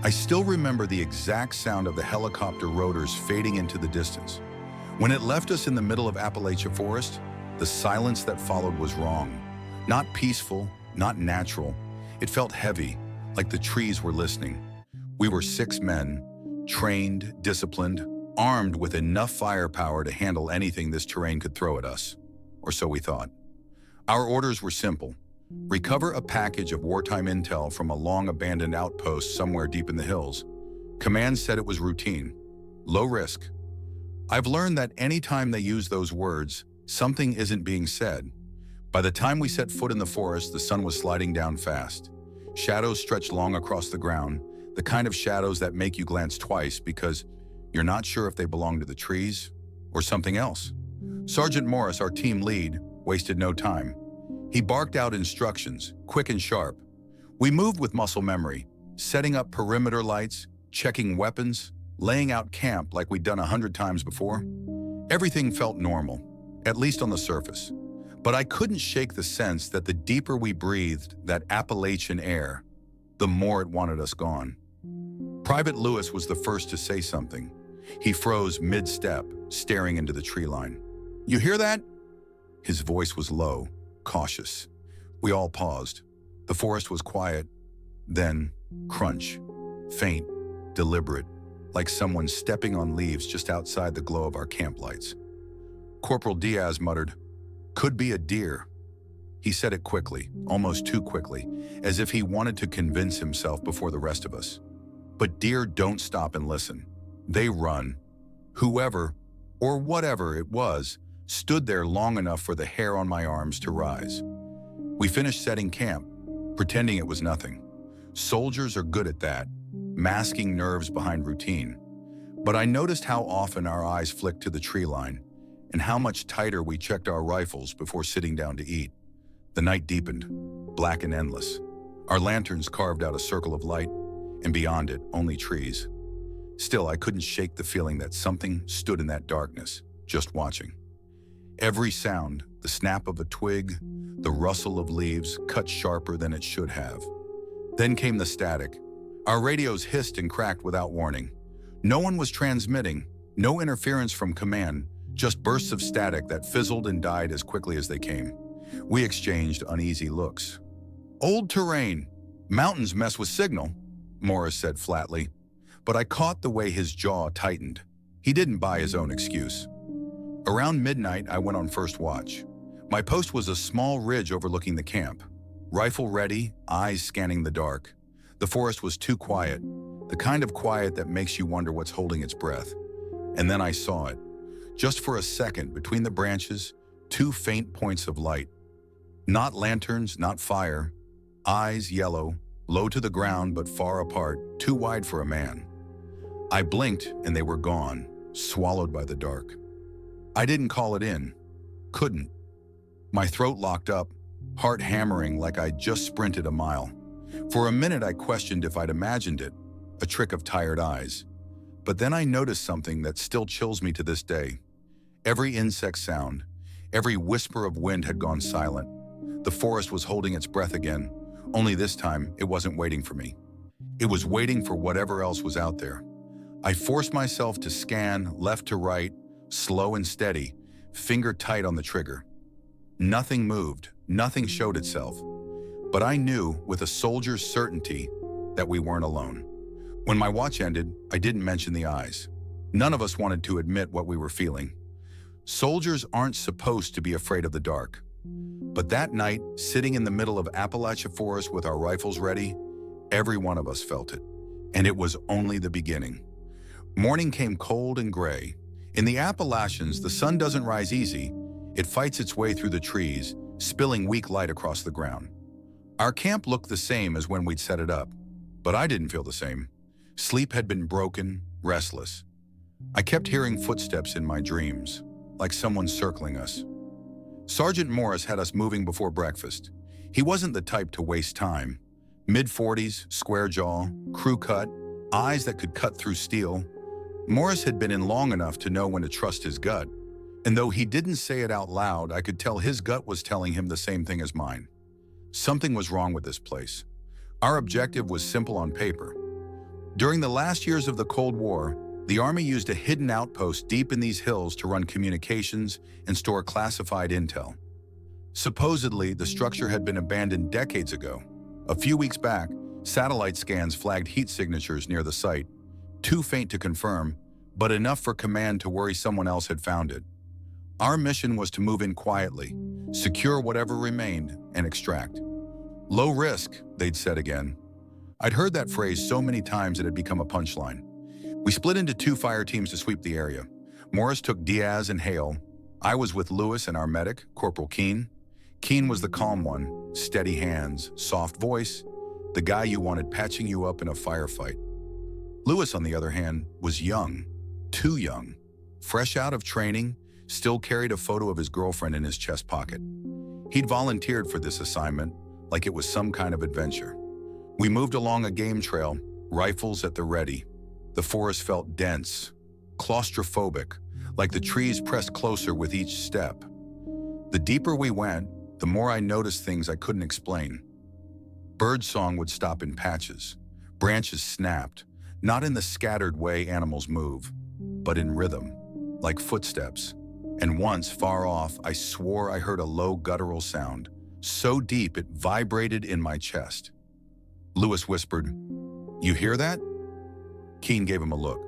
I still remember the exact sound of the helicopter rotors fading into the distance. When it left us in the middle of Appalachia Forest, the silence that followed was wrong. Not peaceful, not natural. It felt heavy, like the trees were listening. We were 6 men, trained, disciplined, armed with enough firepower to handle anything this terrain could throw at us. Or so we thought. Our orders were simple. Recover a package of wartime intel from a long-abandoned outpost somewhere deep in the hills. Command said it was routine. Low risk. I've learned that anytime they use those words, something isn't being said. By the time we set foot in the forest, the sun was sliding down fast. Shadows stretched long across the ground, the kind of shadows that make you glance twice because you're not sure if they belong to the trees or something else. Sergeant Morris, our team lead, wasted no time. He barked out instructions, quick and sharp. We moved with muscle memory, setting up perimeter lights, checking weapons, laying out camp like we'd done 100 times before. Everything felt normal, at least on the surface. But I couldn't shake the sense that the deeper we breathed that Appalachian air, the more it wanted us gone. Private Lewis was the first to say something. He froze mid-step, staring into the tree line. "You hear that?" His voice was low, cautious. We all paused. The forest was quiet. Then, crunch. Faint, deliberate, like someone stepping on leaves just outside the glow of our camp lights. Corporal Diaz muttered, "Could be a deer." He said it quickly, almost too quickly, as if he wanted to convince himself before the rest of us. But deer don't stop and listen. They run. Whoever, or whatever it was, stood there long enough for the hair on my arms to rise. We finished setting camp, pretending it was nothing. Soldiers are good at that, masking nerves behind routine. But I noticed how often our eyes flicked to the tree line, and how much tighter we checked our rifles before sitting down to eat. The night deepened, black and endless. Our lanterns carved out a circle of light, and beyond it, only trees. Still, I couldn't shake the feeling that something stood in that darkness, just watching. Every sound, the snap of a twig, the rustle of leaves, cut sharper than it should have. Then came the static. Our radios hissed and cracked without warning. No one was transmitting, no interference from command, just bursts of static that fizzled and died as quickly as they came. We exchanged uneasy looks. "Old terrain. Mountains mess with signal," Morris said flatly. But I caught the way his jaw tightened. He didn't buy his own excuse. Around midnight, I went on first watch. My post was a small ridge overlooking the camp. Rifle ready, eyes scanning the dark. The forest was too quiet, the kind of quiet that makes you wonder what's holding its breath. And then I saw it. Just for a second, between the branches, 2 faint points of light. Not lanterns, not fire. Eyes yellow, low to the ground but far apart, too wide for a man. I blinked and they were gone, swallowed by the dark. I didn't call it in. Couldn't. My throat locked up, heart hammering like I'd just sprinted a mile. For a minute I questioned if I'd imagined it, a trick of tired eyes. But then I noticed something that still chills me to this day. Every insect sound, every whisper of wind had gone silent. The forest was holding its breath again, only this time it wasn't waiting for me. It was waiting for whatever else was out there. I forced myself to scan left to right, slow and steady, finger tight on the trigger. Nothing moved, nothing showed itself. But I knew with a soldier's certainty that we weren't alone. When my watch ended, I didn't mention the eyes. None of us wanted to admit what we were feeling. Soldiers aren't supposed to be afraid of the dark. But that night, sitting in the middle of Appalachia Forest with our rifles ready, every one of us felt it. And it was only the beginning. Morning came cold and gray. In the Appalachians, the sun doesn't rise easy. It fights its way through the trees, spilling weak light across the ground. Our camp looked the same as when we'd set it up, but I didn't feel the same. Sleep had been broken, restless. I kept hearing footsteps in my dreams, like someone circling us. Sergeant Morris had us moving before breakfast. He wasn't the type to waste time. Mid-40s, square jaw, crew cut, eyes that could cut through steel. Morris had been in long enough to know when to trust his gut. And though he didn't say it out loud, I could tell his gut was telling him the same thing as mine. Something was wrong with this place. Our objective was simple on paper. During the last years of the Cold War, the Army used a hidden outpost deep in these hills to run communications and store classified intel. Supposedly, the structure had been abandoned decades ago. A few weeks back, satellite scans flagged heat signatures near the site, too faint to confirm, but enough for command to worry someone else had found it. Our mission was to move in quietly, secure whatever remained, and extract. Low risk, they'd said again. I'd heard that phrase so many times it had become a punchline. We split into 2 fire teams to sweep the area. Morris took Diaz and Hale. I was with Lewis and our medic, Corporal Keene. Keene was the calm one, steady hands, soft voice, the guy you wanted patching you up in a firefight. Lewis, on the other hand, was young, too young, fresh out of training, still carried a photo of his girlfriend in his chest pocket. He'd volunteered for this assignment like it was some kind of adventure. We moved along a game trail, rifles at the ready. The forest felt dense, claustrophobic, like the trees pressed closer with each step. The deeper we went, the more I noticed things I couldn't explain. Birdsong would stop in patches. Branches snapped, not in the scattered way animals move, but in rhythm, like footsteps. And once, far off, I swore I heard a low guttural sound, so deep it vibrated in my chest. Lewis whispered, "You hear that?" Keene gave him a look.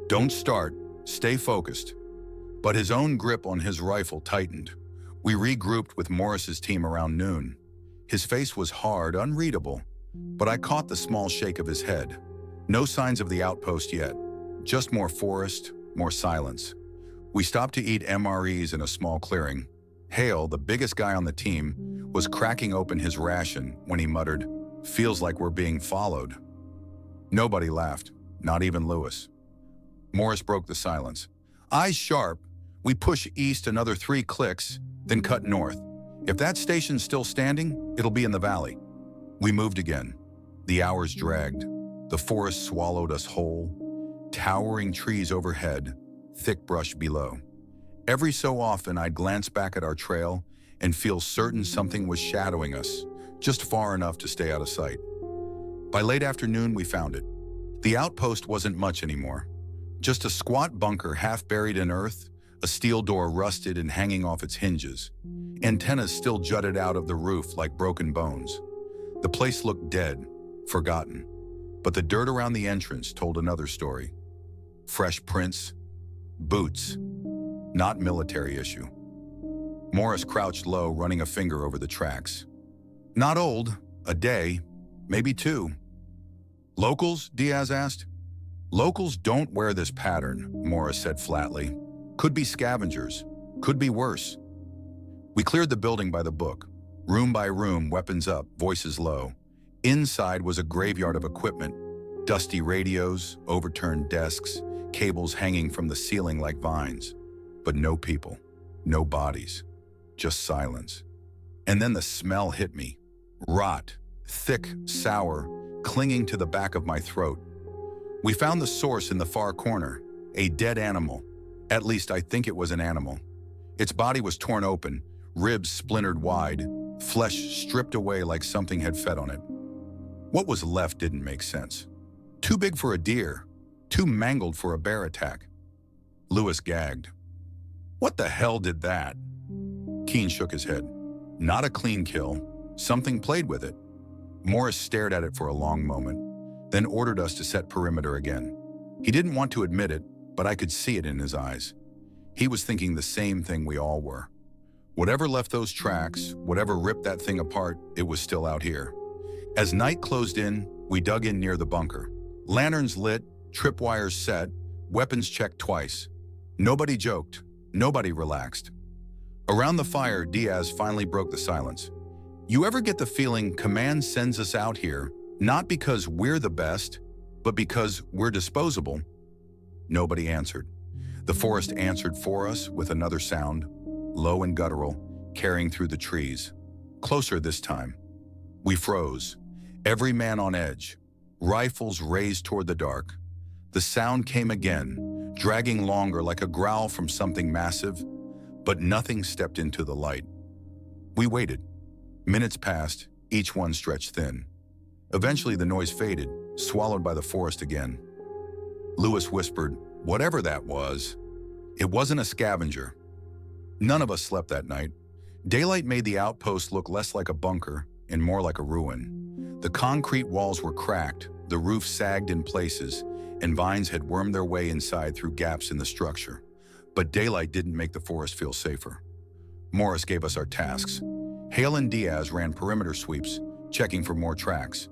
"Don't start, stay focused." But his own grip on his rifle tightened. We regrouped with Morris's team around noon. His face was hard, unreadable, but I caught the small shake of his head. No signs of the outpost yet, just more forest, more silence. We stopped to eat MREs in a small clearing. Hale, the biggest guy on the team, was cracking open his ration when he muttered, "Feels like we're being followed." Nobody laughed, not even Lewis. Morris broke the silence. "Eyes sharp, we push east another 3 clicks, then cut north. If that station's still standing, it'll be in the valley." We moved again. The hours dragged. The forest swallowed us whole. Towering trees overhead, thick brush below. Every so often, I'd glance back at our trail and feel certain something was shadowing us, just far enough to stay out of sight. By late afternoon, we found it. The outpost wasn't much anymore. Just a squat bunker half buried in earth, a steel door rusted and hanging off its hinges. Antennas still jutted out of the roof like broken bones. The place looked dead, forgotten. But the dirt around the entrance told another story. Fresh prints, boots, not military issue. Morris crouched low, running a finger over the tracks. "Not old, a day, maybe 2. "Locals?" Diaz asked. "Locals don't wear this pattern," Morris said flatly. "Could be scavengers, could be worse." We cleared the building by the book. Room by room, weapons up, voices low. Inside was a graveyard of equipment. Dusty radios, overturned desks, cables hanging from the ceiling like vines. But no people, no bodies, just silence. And then the smell hit me. Rot, thick, sour, clinging to the back of my throat. We found the source in the far corner, a dead animal. At least I think it was an animal. Its body was torn open, ribs splintered wide, flesh stripped away like something had fed on it. What was left didn't make sense. Too big for a deer, too mangled for a bear attack. Lewis gagged. "What the hell did that?" Keene shook his head. "Not a clean kill. Something played with it." Morris stared at it for a long moment, then ordered us to set perimeter again. He didn't want to admit it, but I could see it in his eyes. He was thinking the same thing we all were. Whatever left those tracks, whatever ripped that thing apart, it was still out here. As night closed in, we dug in near the bunker. Lanterns lit, tripwires set, weapons checked twice. Nobody joked, nobody relaxed. Around the fire, Diaz finally broke the silence. "You ever get the feeling command sends us out here, not because we're the best, but because we're disposable?" Nobody answered. The forest answered for us with another sound, low and guttural, carrying through the trees. Closer this time. We froze, every man on edge, rifles raised toward the dark. The sound came again, dragging longer like a growl from something massive, but nothing stepped into the light. We waited. Minutes passed, each one stretched thin. Eventually, the noise faded, swallowed by the forest again. Lewis whispered, "Whatever that was, it wasn't a scavenger." None of us slept that night. Daylight made the outpost look less like a bunker and more like a ruin. The concrete walls were cracked, the roof sagged in places, and vines had wormed their way inside through gaps in the structure. But daylight didn't make the forest feel safer. Morris gave us our tasks. Hale and Diaz ran perimeter sweeps, checking for more tracks.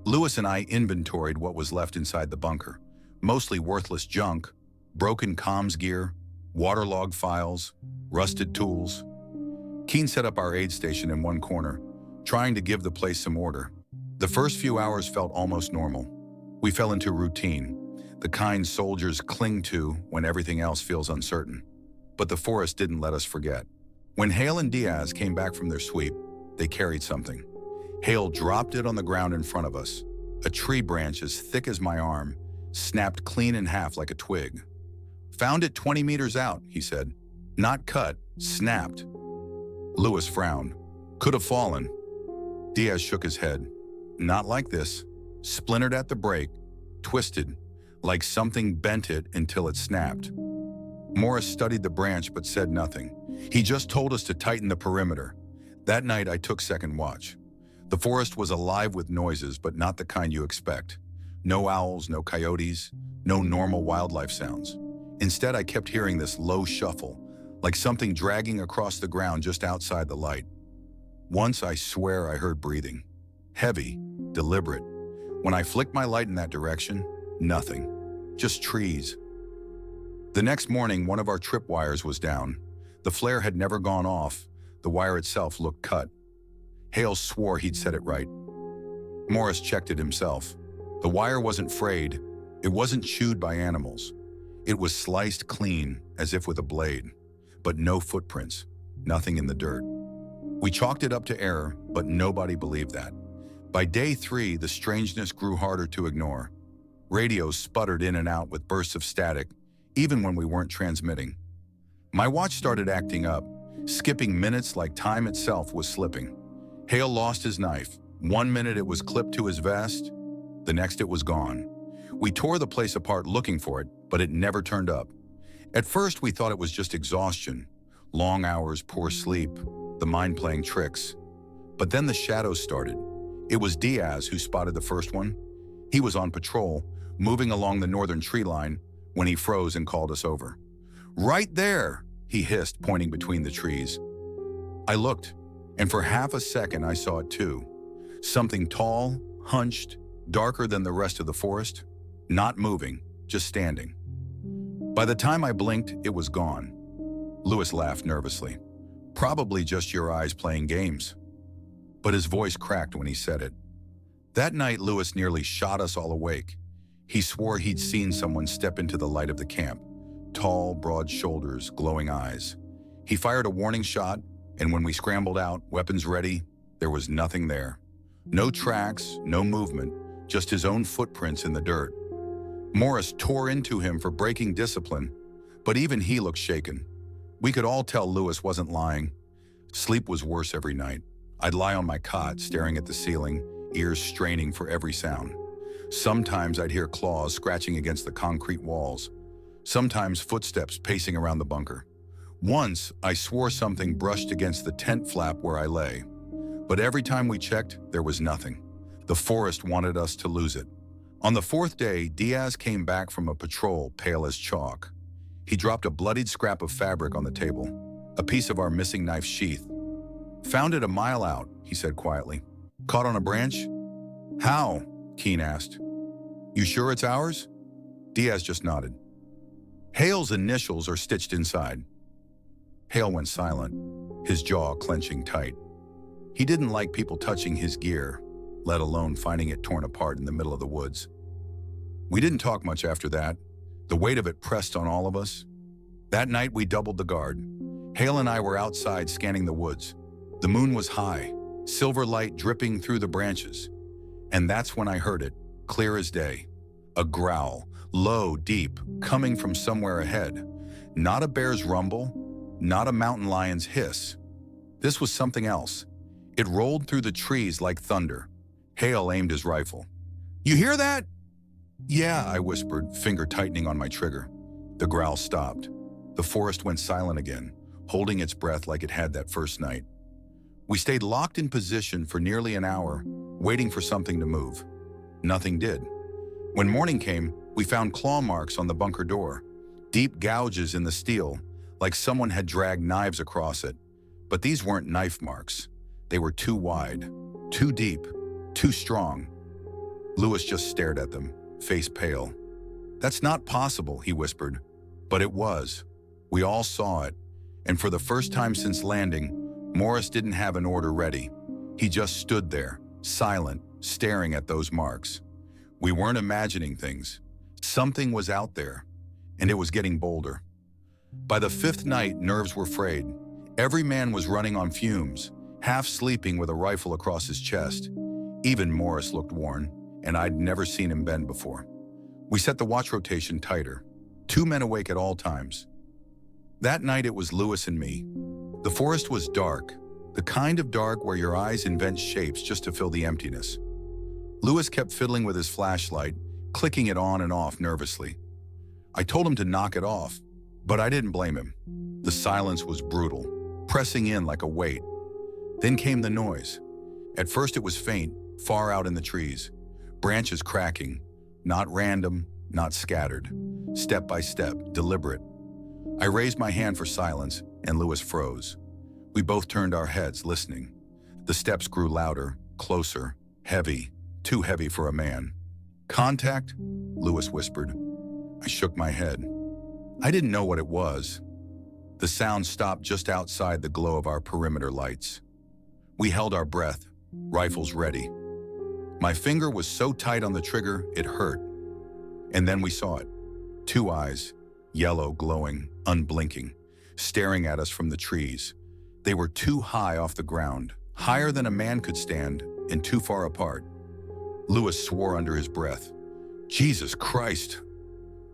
Lewis and I inventoried what was left inside the bunker, mostly worthless junk, broken comms gear, waterlogged files, rusted tools. Keen set up our aid station in one corner, trying to give the place some order. The first few hours felt almost normal. We fell into routine, the kind soldiers cling to when everything else feels uncertain. But the forest didn't let us forget. When Hale and Diaz came back from their sweep, they carried something. Hale dropped it on the ground in front of us. A tree branch as thick as my arm, snapped clean in half like a twig. "Found it 20 meters out," he said. "Not cut, snapped." Lewis frowned. "Could have fallen." Diaz shook his head. "Not like this. Splintered at the break, twisted, like something bent it until it snapped." Morris studied the branch but said nothing. He just told us to tighten the perimeter. That night I took second watch. The forest was alive with noises, but not the kind you expect. No owls, no coyotes, no normal wildlife sounds. Instead, I kept hearing this low shuffle, like something dragging across the ground just outside the light. Once, I swear I heard breathing. Heavy, deliberate. When I flicked my light in that direction, nothing. Just trees. The next morning, one of our tripwires was down. The flare had never gone off. The wire itself looked cut. Hale swore he'd set it right. Morris checked it himself. The wire wasn't frayed. It wasn't chewed by animals. It was sliced clean, as if with a blade. But no footprints, nothing in the dirt. We chalked it up to error, but nobody believed that. By day 3, the strangeness grew harder to ignore. Radios sputtered in and out with bursts of static, even when we weren't transmitting. My watch started acting up, skipping minutes like time itself was slipping. Hale lost his knife. 1 minute it was clipped to his vest, the next it was gone. We tore the place apart looking for it, but it never turned up. At first we thought it was just exhaustion, long hours, poor sleep, the mind playing tricks. But then the shadows started. It was Diaz who spotted the first one. He was on patrol, moving along the northern tree line, when he froze and called us over. "Right there," he hissed, pointing between the trees. I looked, and for half a second I saw it too. Something tall, hunched, darker than the rest of the forest, not moving, just standing. By the time I blinked, it was gone. Lewis laughed nervously. "Probably just your eyes playing games." But his voice cracked when he said it. That night, Lewis nearly shot us all awake. He swore he'd seen someone step into the light of the camp. Tall, broad shoulders, glowing eyes. He fired a warning shot, and when we scrambled out, weapons ready, there was nothing there. No tracks, no movement, just his own footprints in the dirt. Morris tore into him for breaking discipline, but even he looked shaken. We could all tell Lewis wasn't lying. Sleep was worse every night. I'd lie on my cot, staring at the ceiling, ears straining for every sound. Sometimes I'd hear claws scratching against the concrete walls. Sometimes footsteps pacing around the bunker. Once, I swore something brushed against the tent flap where I lay. But every time we checked, there was nothing. The forest wanted us to lose it. On the 4th day, Diaz came back from a patrol, pale as chalk. He dropped a bloodied scrap of fabric on the table, a piece of our missing knife sheath. "Found it a mile out," he said quietly. "Caught on a branch?" "How?" Keen asked. "You sure it's ours?" Diaz just nodded. "Hale's initials are stitched inside." Hale went silent, his jaw clenching tight. He didn't like people touching his gear, let alone finding it torn apart in the middle of the woods. We didn't talk much after that. The weight of it pressed on all of us. That night we doubled the guard. Hale and I were outside scanning the woods. The moon was high, silver light dripping through the branches. And that's when I heard it, clear as day. A growl, low, deep, coming from somewhere ahead. Not a bear's rumble, not a mountain lion's hiss. This was something else. It rolled through the trees like thunder. Hale aimed his rifle. "You hear that?" "Yeah," I whispered, finger tightening on my trigger. The growl stopped. The forest went silent again, holding its breath like it had that first night. We stayed locked in position for nearly an hour, waiting for something to move. Nothing did. When morning came, we found claw marks on the bunker door, deep gouges in the steel, like someone had dragged knives across it. But these weren't knife marks. They were too wide, too deep, too strong. Lewis just stared at them, face pale. "That's not possible," he whispered. But it was. We all saw it, and for the first time since landing, Morris didn't have an order ready. He just stood there, silent, staring at those marks. We weren't imagining things. Something was out there, and it was getting bolder. By the fifth night, nerves were frayed. Every man was running on fumes, half sleeping with a rifle across his chest. Even Morris looked worn, and I'd never seen him bend before. We set the watch rotation tighter, 2 men awake at all times. That night it was Lewis and me. The forest was dark, the kind of dark where your eyes invent shapes just to fill the emptiness. Lewis kept fiddling with his flashlight, clicking it on and off nervously. I told him to knock it off, but I didn't blame him. The silence was brutal, pressing in like a weight. Then came the noise. At first it was faint, far out in the trees, branches cracking, not random, not scattered, step by step, deliberate. I raised my hand for silence, and Lewis froze. We both turned our heads, listening. The steps grew louder, closer, heavy, too heavy for a man. "Contact?" Lewis whispered. I shook my head. I didn't know what it was. The sound stopped just outside the glow of our perimeter lights. We held our breath, rifles ready. My finger was so tight on the trigger, it hurt. And then we saw it. 2 eyes, yellow, glowing, unblinking, staring at us from the trees. They were too high off the ground, higher than a man could stand, and too far apart. Lewis swore under his breath. "Jesus Christ!"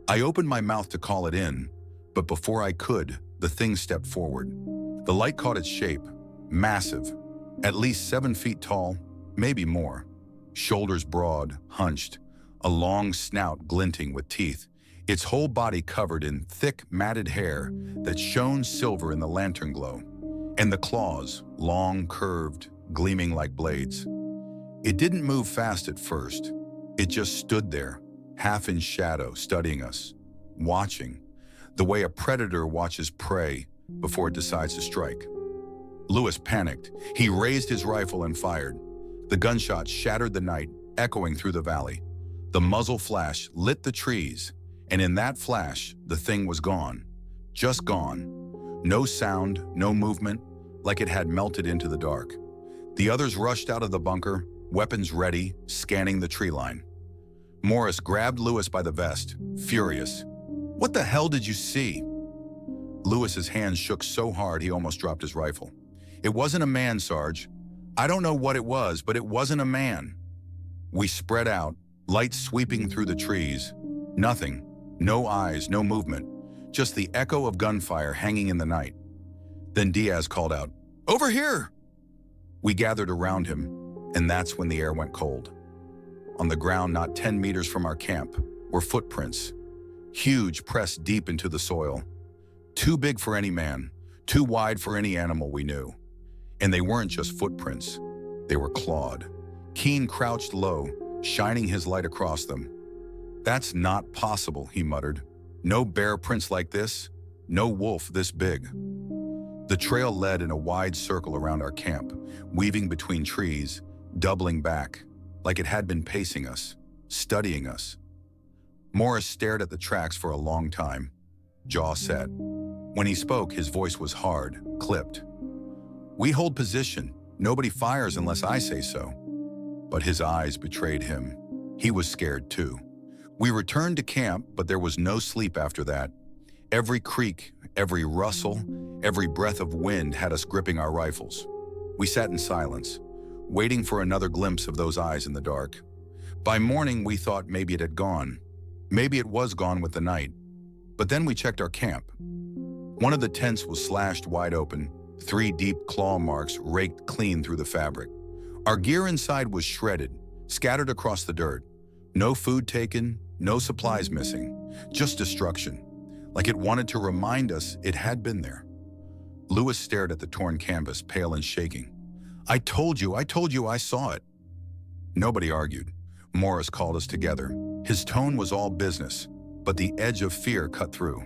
I opened my mouth to call it in, but before I could, the thing stepped forward. The light caught its shape, massive, at least 7 feet tall, maybe more. Shoulders broad, hunched, a long snout glinting with teeth, its whole body covered in thick, matted hair that shone silver in the lantern glow, and the claws, long, curved, gleaming like blades. It didn't move fast at first. It just stood there, half in shadow, studying us, watching, the way a predator watches prey before it decides to strike. Lewis panicked. He raised his rifle and fired. The gunshot shattered the night, echoing through the valley. The muzzle flash lit the trees, and in that flash, the thing was gone. Just gone. No sound, no movement, like it had melted into the dark. The others rushed out of the bunker, weapons ready, scanning the tree line. Morris grabbed Lewis by the vest, furious. "What the hell did you see?" Lewis's hands shook so hard he almost dropped his rifle. "It wasn't a man, Sarge. I don't know what it was, but it wasn't a man." We spread out, light sweeping through the trees. Nothing, no eyes, no movement, just the echo of gunfire hanging in the night. Then Diaz called out, "Over here!" We gathered around him, and that's when the air went cold. On the ground not 10 meters from our camp were footprints, huge, pressed deep into the soil. Too big for any man, too wide for any animal we knew. And they weren't just footprints, they were clawed. Keen crouched low, shining his light across them. "That's not possible," he muttered. "No bear prints like this, no wolf this big." The trail led in a wide circle around our camp, weaving between trees, doubling back, like it had been pacing us, studying us. Morris stared at the tracks for a long time, jaw set. When he spoke, his voice was hard, clipped. "We hold position. Nobody fires unless I say so." But his eyes betrayed him. He was scared too. We returned to camp, but there was no sleep after that. Every creak, every rustle, every breath of wind had us gripping our rifles. We sat in silence, waiting for another glimpse of those eyes in the dark. By morning, we thought maybe it had gone. Maybe it was gone with the night. But then we checked our camp. One of the tents was slashed wide open, 3 deep claw marks raked clean through the fabric. Our gear inside was shredded, scattered across the dirt. No food taken, no supplies missing, just destruction, like it wanted to remind us it had been there. Lewis stared at the torn canvas, pale and shaking. I told you I saw it." Nobody argued. Morris called us together. His tone was all business, but the edge of fear cut through.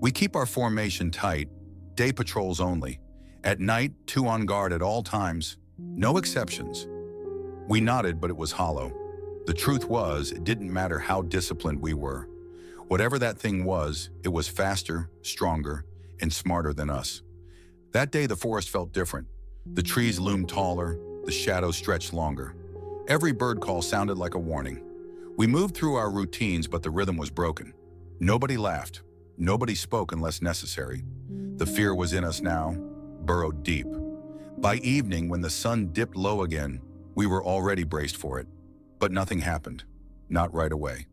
"We keep our formation tight, day patrols only. At night, 2 on guard at all times, no exceptions." We nodded, but it was hollow. The truth was, it didn't matter how disciplined we were. Whatever that thing was, it was faster, stronger, and smarter than us. That day, the forest felt different. The trees loomed taller, the shadows stretched longer. Every bird call sounded like a warning. We moved through our routines, but the rhythm was broken. Nobody laughed. Nobody spoke unless necessary. The fear was in us now, burrowed deep. By evening, when the sun dipped low again, we were already braced for it. But nothing happened. Not right away.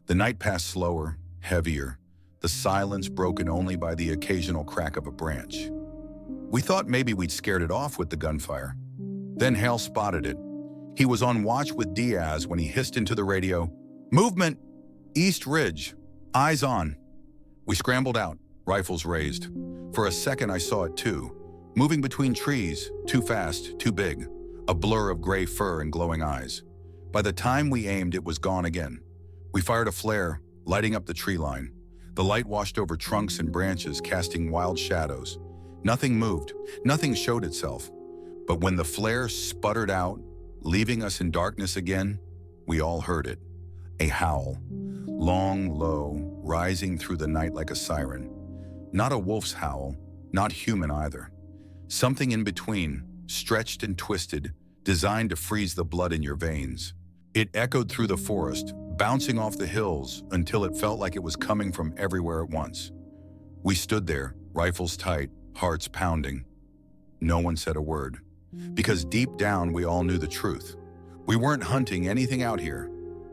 The night passed slower, heavier, the silence broken only by the occasional crack of a branch. We thought maybe we'd scared it off with the gunfire. Then Hale spotted it. He was on watch with Diaz when he hissed into the radio, "Movement! East Ridge! Eyes on!" We scrambled out, rifles raised. For a second I saw it too, moving between trees, too fast, too big, a blur of gray fur and glowing eyes. By the time we aimed, it was gone again. We fired a flare, lighting up the tree line. The light washed over trunks and branches, casting wild shadows. Nothing moved, nothing showed itself. But when the flare sputtered out, leaving us in darkness again, we all heard it. A howl, long, low, rising through the night like a siren. Not a wolf's howl, not human either. Something in between, stretched and twisted, designed to freeze the blood in your veins. It echoed through the forest, bouncing off the hills until it felt like it was coming from everywhere at once. We stood there, rifles tight, hearts pounding. No one said a word. Because deep down, we all knew the truth. We weren't hunting anything out here.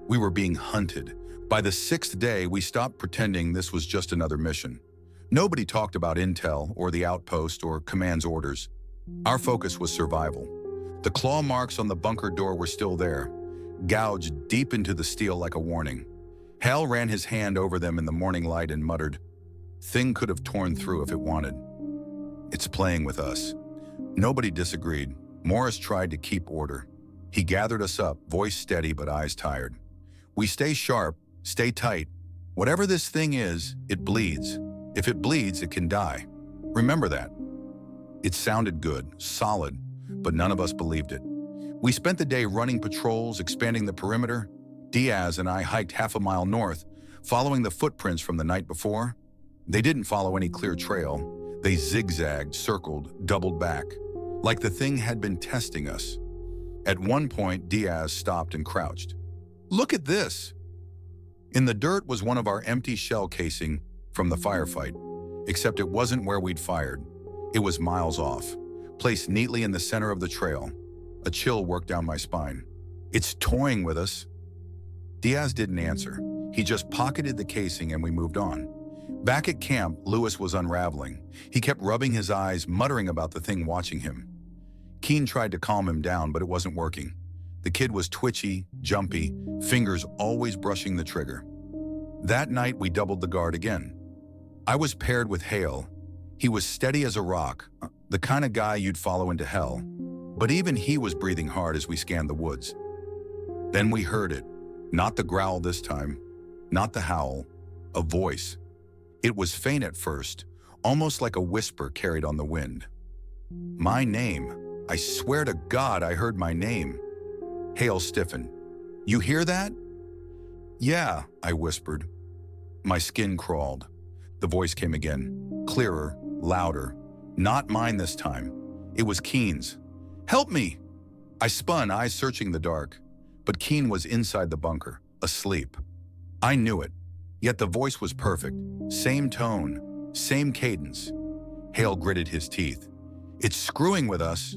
We were being hunted. By the 6th day, we stopped pretending this was just another mission. Nobody talked about intel or the outpost or command's orders. Our focus was survival. The claw marks on the bunker door were still there, gouged deep into the steel like a warning. Hal ran his hand over them in the morning light and muttered, "Thing could have torn through if it wanted. It's playing with us." Nobody disagreed. Morris tried to keep order. He gathered us up, voice steady but eyes tired. "We stay sharp, stay tight. Whatever this thing is, it bleeds. If it bleeds, it can die. Remember that." It sounded good, solid, but none of us believed it. We spent the day running patrols, expanding the perimeter. Diaz and I hiked half a mile north, following the footprints from the night before. They didn't follow any clear trail. They zigzagged, circled, doubled back, like the thing had been testing us. At one point, Diaz stopped and crouched. "Look at this!" In the dirt was one of our empty shell casing from the firefight, except it wasn't where we'd fired. It was miles off, placed neatly in the center of the trail. A chill worked down my spine. "It's toying with us." Diaz didn't answer. He just pocketed the casing and we moved on. Back at camp, Lewis was unraveling. He kept rubbing his eyes, muttering about the thing watching him. Keen tried to calm him down, but it wasn't working. The kid was twitchy, jumpy, fingers always brushing the trigger. That night, we doubled the guard again. I was paired with Hale. He was steady as a rock, the kind of guy you'd follow into hell. But even he was breathing hard as we scanned the woods. Then we heard it. Not the growl this time, not the howl, a voice. It was faint at first, almost like a whisper carried on the wind. My name. I swear to God I heard my name. Hale stiffened. "You hear that?" "Yeah," I whispered. My skin crawled. The voice came again, clearer, louder. Not mine this time. It was Keen's. "Help me!" I spun, eyes searching the dark. But Keen was inside the bunker, asleep. I knew it, yet the voice was perfect. Same tone, same cadence. Hale gritted his teeth. "It's screwing with us."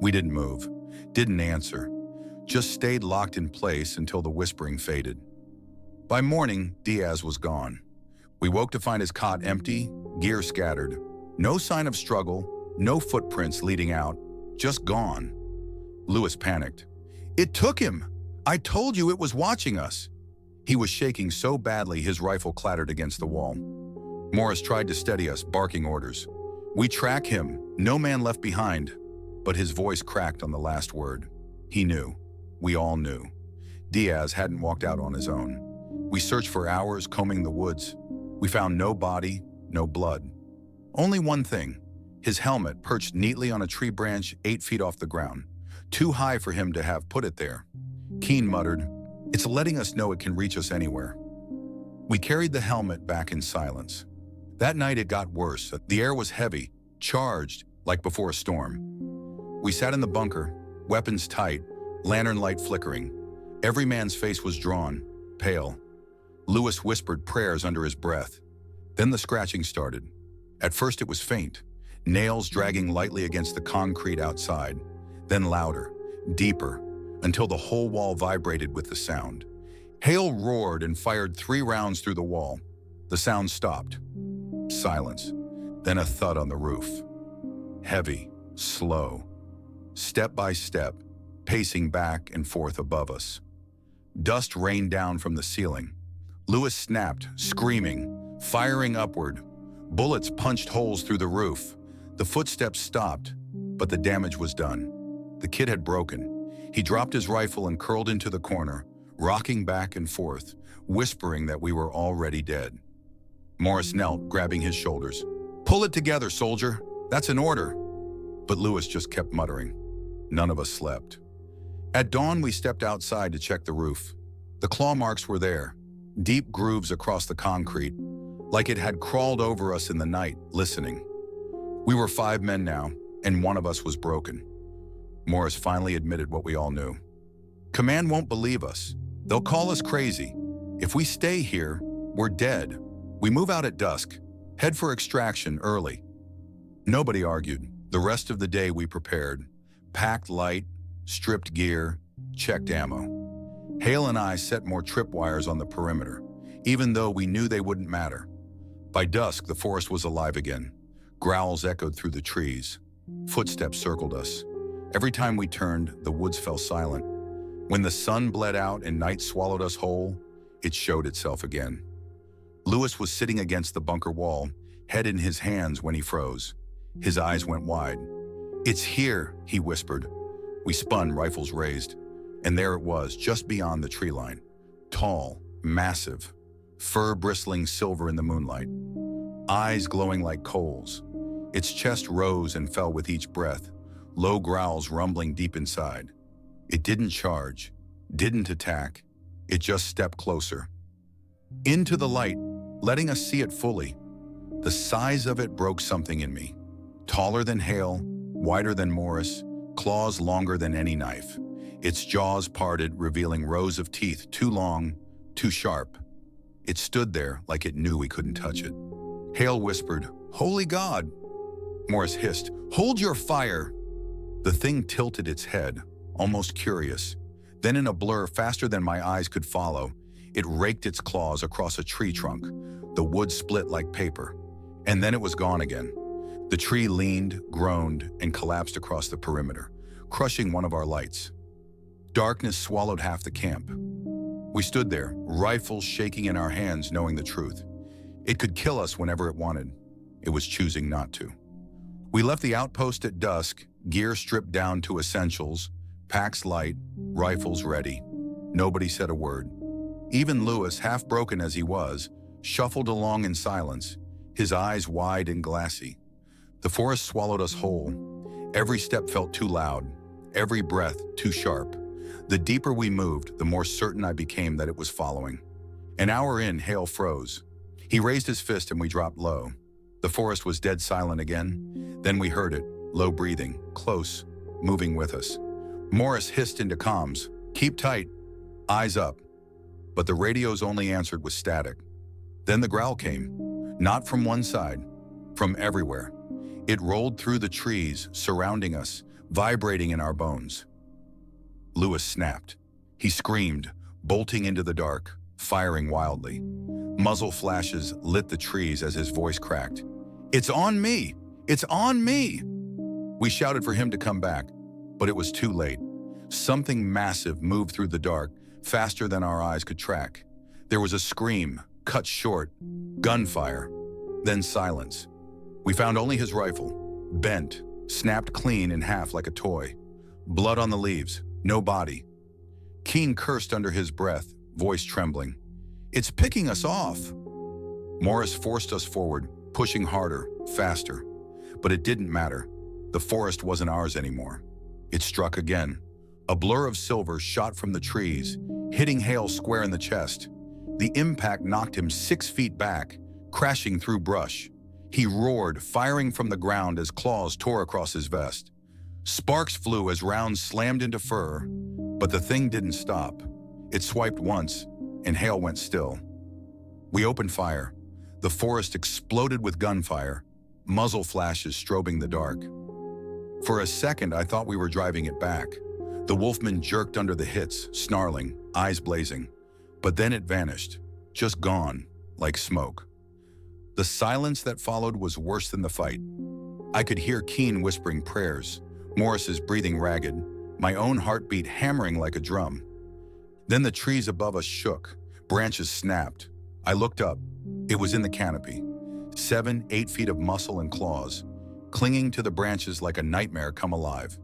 We didn't move, didn't answer, just stayed locked in place until the whispering faded. By morning, Diaz was gone. We woke to find his cot empty, gear scattered. No sign of struggle, no footprints leading out, just gone. Lewis panicked. It took him! I told you it was watching us! He was shaking so badly his rifle clattered against the wall. Morris tried to steady us, barking orders. We track him, no man left behind. But his voice cracked on the last word. He knew. We all knew. Diaz hadn't walked out on his own. We searched for hours, combing the woods. We found no body, no blood. Only one thing. His helmet perched neatly on a tree branch 8 feet off the ground. Too high for him to have put it there. Keen muttered, "It's letting us know it can reach us anywhere." We carried the helmet back in silence. That night it got worse. The air was heavy, charged, like before a storm. We sat in the bunker, weapons tight, lantern light flickering. Every man's face was drawn, pale. Lewis whispered prayers under his breath. Then the scratching started. At first it was faint, nails dragging lightly against the concrete outside. Then louder, deeper, until the whole wall vibrated with the sound. Hale roared and fired 3 rounds through the wall. The sound stopped. Silence. Then a thud on the roof. Heavy, slow. Step by step, pacing back and forth above us. Dust rained down from the ceiling. Lewis snapped, screaming, firing upward. Bullets punched holes through the roof. The footsteps stopped, but the damage was done. The kid had broken. He dropped his rifle and curled into the corner, rocking back and forth, whispering that we were already dead. Morris knelt, grabbing his shoulders. "Pull it together, soldier. That's an order." But Lewis just kept muttering. None of us slept. At dawn, we stepped outside to check the roof. The claw marks were there, deep grooves across the concrete, like it had crawled over us in the night, listening. We were 5 men now, and one of us was broken. Morris finally admitted what we all knew. "Command won't believe us. They'll call us crazy. If we stay here, we're dead. We move out at dusk, head for extraction early." Nobody argued. The rest of the day we prepared. Packed light, stripped gear, checked ammo. Hale and I set more tripwires on the perimeter, even though we knew they wouldn't matter. By dusk, the forest was alive again. Growls echoed through the trees. Footsteps circled us. Every time we turned, the woods fell silent. When the sun bled out and night swallowed us whole, it showed itself again. Lewis was sitting against the bunker wall, head in his hands when he froze. His eyes went wide. "It's here," he whispered. We spun, rifles raised, and there it was, just beyond the tree line. Tall, massive, fur bristling silver in the moonlight. Eyes glowing like coals. Its chest rose and fell with each breath, low growls rumbling deep inside. It didn't charge, didn't attack. It just stepped closer. Into the light, letting us see it fully. The size of it broke something in me. Taller than Hale, wider than Morris, claws longer than any knife. Its jaws parted, revealing rows of teeth, too long, too sharp. It stood there like it knew we couldn't touch it. Hale whispered, "Holy God!" Morris hissed, "Hold your fire!" The thing tilted its head, almost curious. Then in a blur faster than my eyes could follow, it raked its claws across a tree trunk. The wood split like paper. And then it was gone again. The tree leaned, groaned, and collapsed across the perimeter, crushing one of our lights. Darkness swallowed half the camp. We stood there, rifles shaking in our hands, knowing the truth. It could kill us whenever it wanted. It was choosing not to. We left the outpost at dusk, gear stripped down to essentials, packs light, rifles ready. Nobody said a word. Even Lewis, half broken as he was, shuffled along in silence, his eyes wide and glassy. The forest swallowed us whole. Every step felt too loud, every breath too sharp. The deeper we moved, the more certain I became that it was following. An hour in, Hale froze. He raised his fist and we dropped low. The forest was dead silent again. Then we heard it, low breathing, close, moving with us. Morris hissed into comms, "Keep tight, eyes up." But the radios only answered with static. Then the growl came, not from one side, from everywhere. It rolled through the trees, surrounding us, vibrating in our bones. Lewis snapped. He screamed, bolting into the dark, firing wildly. Muzzle flashes lit the trees as his voice cracked. "It's on me! It's on me!" We shouted for him to come back, but it was too late. Something massive moved through the dark, faster than our eyes could track. There was a scream, cut short, gunfire, then silence. We found only his rifle, bent, snapped clean in half like a toy. Blood on the leaves, no body. Keen cursed under his breath, voice trembling. "It's picking us off." Morris forced us forward, pushing harder, faster. But it didn't matter. The forest wasn't ours anymore. It struck again. A blur of silver shot from the trees, hitting Hale square in the chest. The impact knocked him 6 feet back, crashing through brush. He roared, firing from the ground as claws tore across his vest. Sparks flew as rounds slammed into fur, but the thing didn't stop. It swiped once, and Hale went still. We opened fire. The forest exploded with gunfire, muzzle flashes strobing the dark. For a second, I thought we were driving it back. The Wolfman jerked under the hits, snarling, eyes blazing. But then it vanished, just gone, like smoke. The silence that followed was worse than the fight. I could hear Keen whispering prayers, Morris's breathing ragged, my own heartbeat hammering like a drum. Then the trees above us shook, branches snapped. I looked up. It was in the canopy. 7, 8 feet of muscle and claws, clinging to the branches like a nightmare come alive.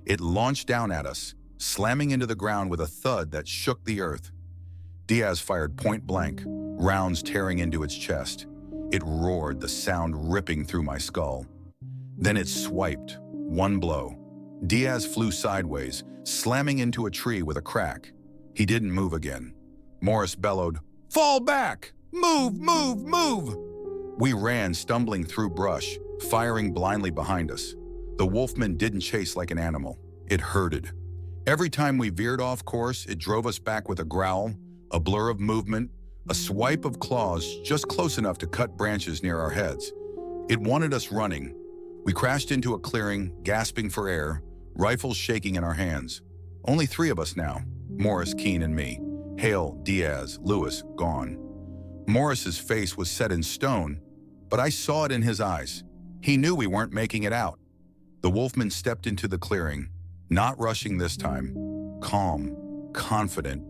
It launched down at us, slamming into the ground with a thud that shook the earth. Diaz fired point blank, rounds tearing into its chest. It roared, the sound ripping through my skull. Then it swiped, one blow. Diaz flew sideways, slamming into a tree with a crack. He didn't move again. Morris bellowed, "Fall back! Move, move, move!" We ran, stumbling through brush, firing blindly behind us. The Wolfman didn't chase like an animal. It herded. Every time we veered off course, it drove us back with a growl, a blur of movement, a swipe of claws just close enough to cut branches near our heads. It wanted us running. We crashed into a clearing, gasping for air, rifles shaking in our hands. Only 3 of us now, Morris, Keen, and me. Hale, Diaz, Lewis, gone. Morris's face was set in stone, but I saw it in his eyes. He knew we weren't making it out. The Wolfman stepped into the clearing, not rushing this time. Calm, confident.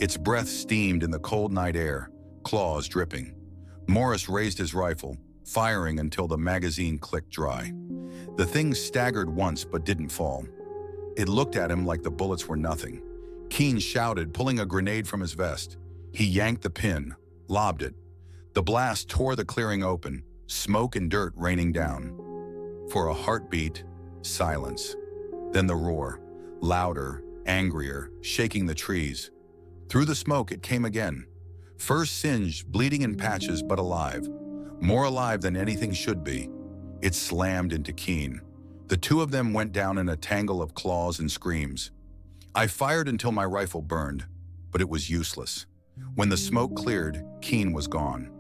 Its breath steamed in the cold night air, claws dripping. Morris raised his rifle, firing until the magazine clicked dry. The thing staggered once but didn't fall. It looked at him like the bullets were nothing. Keen shouted, pulling a grenade from his vest. He yanked the pin, lobbed it. The blast tore the clearing open, smoke and dirt raining down. For a heartbeat, silence. Then the roar, louder, angrier, shaking the trees. Through the smoke it came again. First singed, bleeding in patches, but alive. More alive than anything should be. It slammed into Keen. The 2 of them went down in a tangle of claws and screams. I fired until my rifle burned, but it was useless. When the smoke cleared, Keen was gone.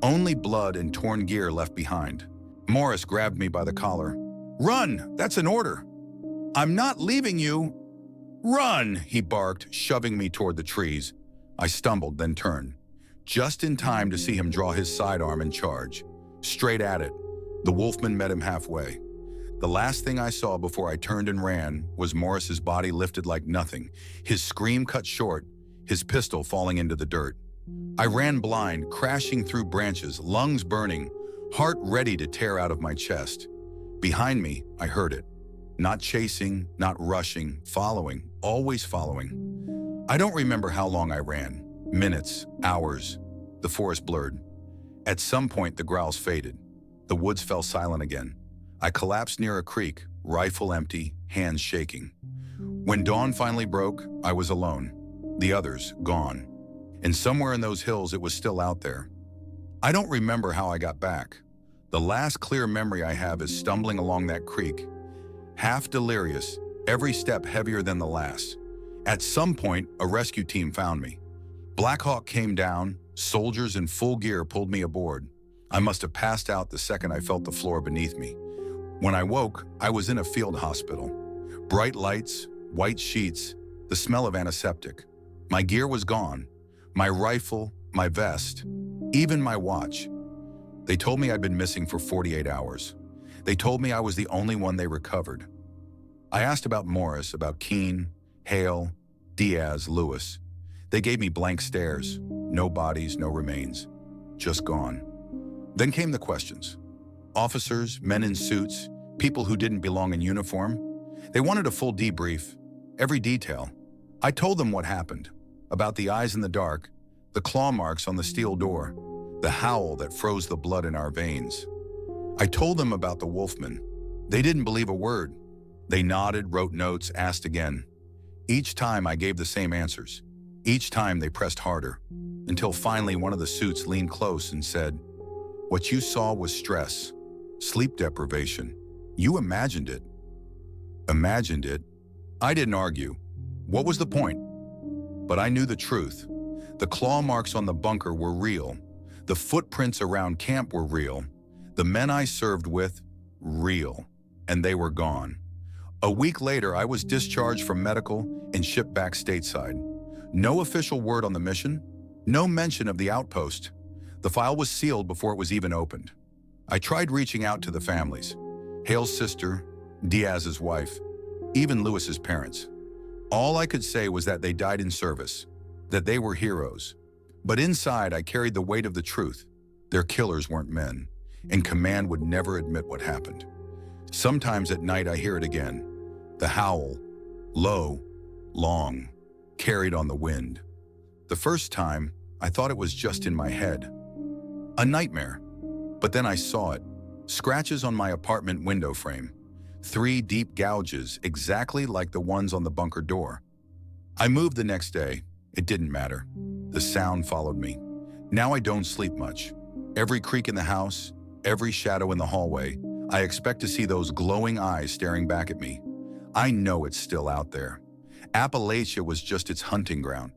Only blood and torn gear left behind. Morris grabbed me by the collar. "Run! That's an order!" "I'm not leaving you!" "Run!" he barked, shoving me toward the trees. I stumbled, then turned, just in time to see him draw his sidearm and charge. Straight at it. The Wolfman met him halfway. The last thing I saw before I turned and ran was Morris's body lifted like nothing, his scream cut short, his pistol falling into the dirt. I ran blind, crashing through branches, lungs burning, heart ready to tear out of my chest. Behind me, I heard it. Not chasing, not rushing, following, always following. I don't remember how long I ran. Minutes, hours. The forest blurred. At some point, the growls faded. The woods fell silent again. I collapsed near a creek, rifle empty, hands shaking. When dawn finally broke, I was alone. The others, gone. And somewhere in those hills, it was still out there. I don't remember how I got back. The last clear memory I have is stumbling along that creek, half delirious, every step heavier than the last. At some point, a rescue team found me. Black Hawk came down, soldiers in full gear pulled me aboard. I must have passed out the second I felt the floor beneath me. When I woke, I was in a field hospital. Bright lights, white sheets, the smell of antiseptic. My gear was gone. My rifle, my vest, even my watch. They told me I'd been missing for 48 hours. They told me I was the only one they recovered. I asked about Morris, about Keen, Hale, Diaz, Lewis. They gave me blank stares. No bodies, no remains. Just gone. Then came the questions. Officers, men in suits, people who didn't belong in uniform. They wanted a full debrief, every detail. I told them what happened, about the eyes in the dark, the claw marks on the steel door, the howl that froze the blood in our veins. I told them about the Wolfman. They didn't believe a word. They nodded, wrote notes, asked again. Each time I gave the same answers. Each time they pressed harder, until finally one of the suits leaned close and said, "What you saw was stress, sleep deprivation. You imagined it." Imagined it? I didn't argue. What was the point? But I knew the truth. The claw marks on the bunker were real. The footprints around camp were real. The men I served with, real. And they were gone. A week later, I was discharged from medical and shipped back stateside. No official word on the mission. No mention of the outpost. The file was sealed before it was even opened. I tried reaching out to the families. Hale's sister, Diaz's wife, even Lewis's parents. All I could say was that they died in service, that they were heroes. But inside, I carried the weight of the truth. Their killers weren't men, and command would never admit what happened. Sometimes at night I hear it again. The howl, low, long, carried on the wind. The first time, I thought it was just in my head. A nightmare. But then I saw it. Scratches on my apartment window frame. 3 deep gouges, exactly like the ones on the bunker door. I moved the next day. It didn't matter. The sound followed me. Now I don't sleep much. Every creak in the house, every shadow in the hallway, I expect to see those glowing eyes staring back at me. I know it's still out there. Appalachia was just its hunting ground.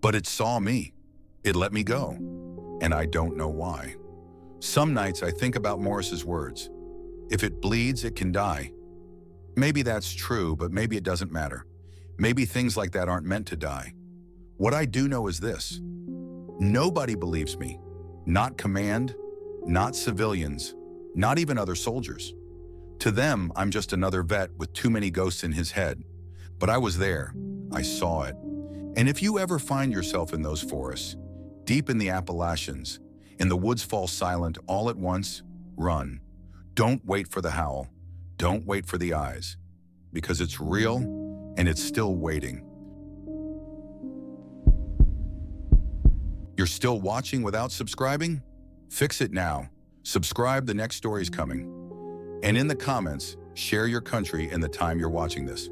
But it saw me. It let me go. And I don't know why. Some nights I think about Morris's words. If it bleeds, it can die. Maybe that's true, but maybe it doesn't matter. Maybe things like that aren't meant to die. What I do know is this. Nobody believes me. Not command, not civilians, not even other soldiers. To them, I'm just another vet with too many ghosts in his head. But I was there. I saw it. And if you ever find yourself in those forests, deep in the Appalachians, and the woods fall silent all at once, run. Don't wait for the howl. Don't wait for the eyes. Because it's real, and it's still waiting. You're still watching without subscribing? Fix it now. Subscribe, the next story's coming. And in the comments, share your country and the time you're watching this.